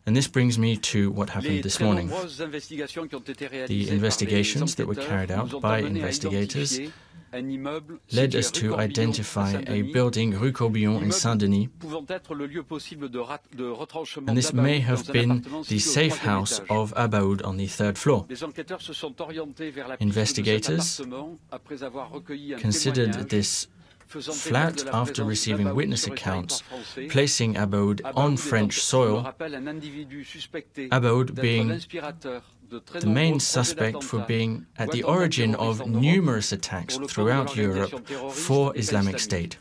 And this brings me to what happened this morning. The investigations that were carried out by investigators led us to identify a building Rue Corbillon in Saint-Denis, and this may have been the safe house of Abaoud on the third floor. Investigators considered this flat after receiving witness accounts, placing Abaoud on French soil, Abaoud being the main suspect for being at the origin of numerous attacks throughout Europe for Islamic State.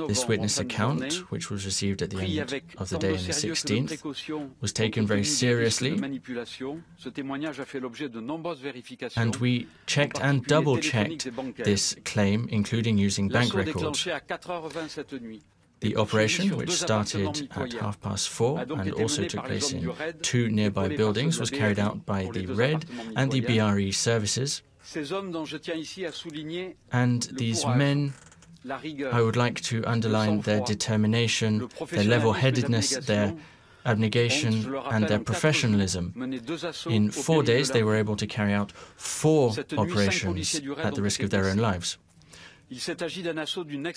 This witness account, which was received at the end of the day on the 16th, was taken very seriously, and we checked and double-checked this claim, including using bank records. The operation, which started at 4:30 and also took place in 2 nearby buildings, was carried out by the RED and the BRE services. And these men, I would like to underline their determination, their level-headedness, their abnegation and their professionalism. In 4 days, they were able to carry out 4 operations at the risk of their own lives.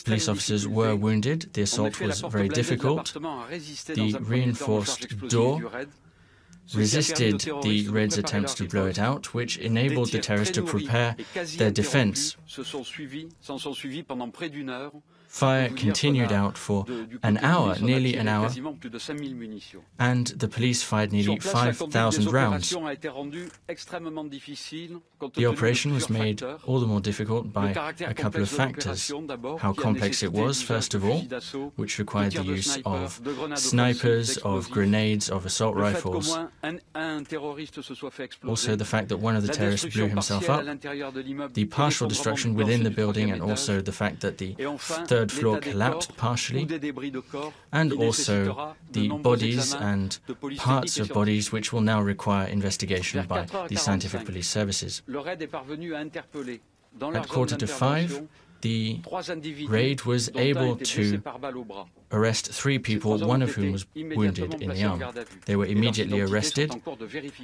Police officers were wounded. The assault was very difficult. The reinforced door resisted the Red's attempts to blow it out, which enabled the terrorists to prepare their defense. Fire continued out for an hour, nearly an hour, and the police fired nearly 5,000 rounds. The operation was made all the more difficult by a couple of factors. How complex it was, first of all, which required the use of snipers, of grenades, of assault rifles. Also the fact that one of the terrorists blew himself up, the partial destruction within the building, and also the fact that the third floor collapsed partially, and also the bodies and parts of bodies which will now require investigation by the scientific police services. At 4:45, the raid was able to arrest 3 people, one of whom was wounded in the arm. They were immediately arrested,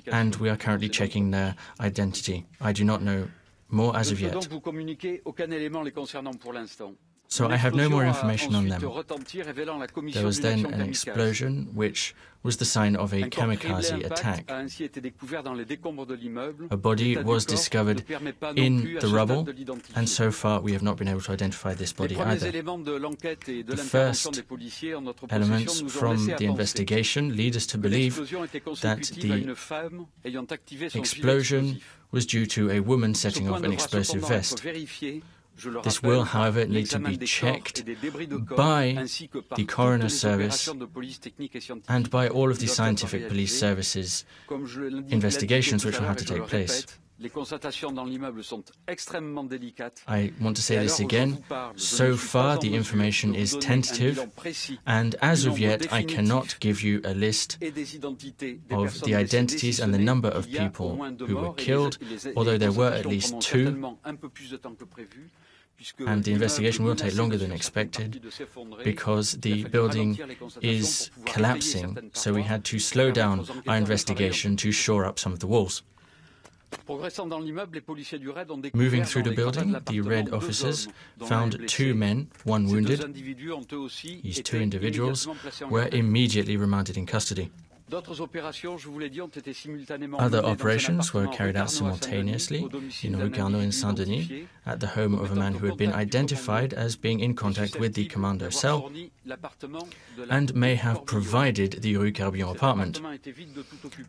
and we are currently checking their identity. I do not know more as of yet. So I have no more information on them. There was then an explosion, which was the sign of a kamikaze attack. A body was discovered in the rubble, and so far we have not been able to identify this body either. The first elements from the investigation lead us to believe that the explosion was due to a woman setting off an explosive vest. This will, however, need to be checked by the coroner service and by all of the scientific police services investigations which will have to take place. I want to say this again. So far, the information is tentative, and as of yet, I cannot give you a list of the identities and the number of people who were killed, although there were at least 2. And the investigation will take longer than expected because the building is collapsing, so we had to slow down our investigation to shore up some of the walls. Moving through the building, the RED officers found 2 men, 1 wounded. These 2 individuals were immediately remanded in custody. Other operations were carried out simultaneously in Rue Carnot in Saint-Denis at the home of a man who had been identified as being in contact with the commando cell and may have provided the Rue Corbillon apartment.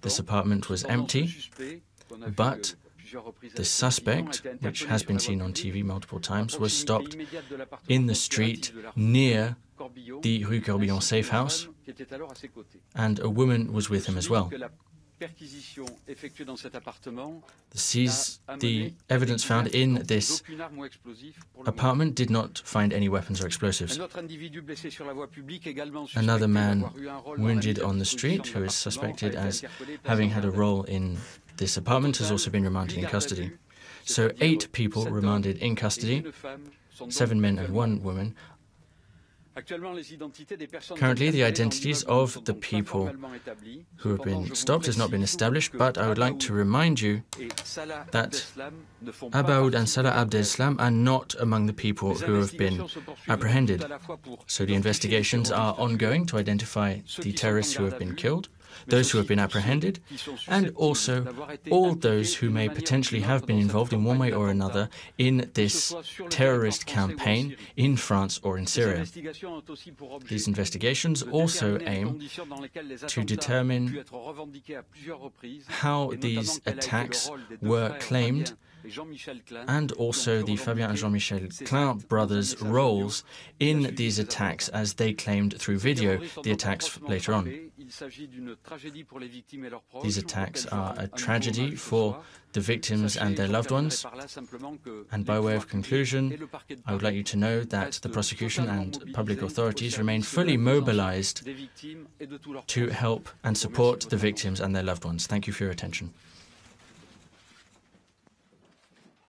This apartment was empty, but the suspect, which has been seen on TV multiple times, was stopped in the street near the Rue Corbillon safe house, and a woman was with him as well. The evidence found in this apartment did not find any weapons or explosives. Another man wounded on the street, who is suspected as having had a role in this apartment, has also been remanded in custody. So 8 people remanded in custody, 7 men and 1 woman. Currently, the identities of the people who have been stopped has not been established, but I would like to remind you that Abaoud and Salah Abdeslam are not among the people who have been apprehended. So the investigations are ongoing to identify the terrorists who have been killed, those who have been apprehended, and also all those who may potentially have been involved in one way or another in this terrorist campaign in France or in Syria. These investigations also aim to determine how these attacks were claimed and also the Fabien and Jean-Michel Klein brothers' roles in these attacks as they claimed through video the attacks later on. These attacks are a tragedy for the victims and their loved ones, and by way of conclusion, I would like you to know that the prosecution and public authorities remain fully mobilized to help and support the victims and their loved ones. Thank you for your attention.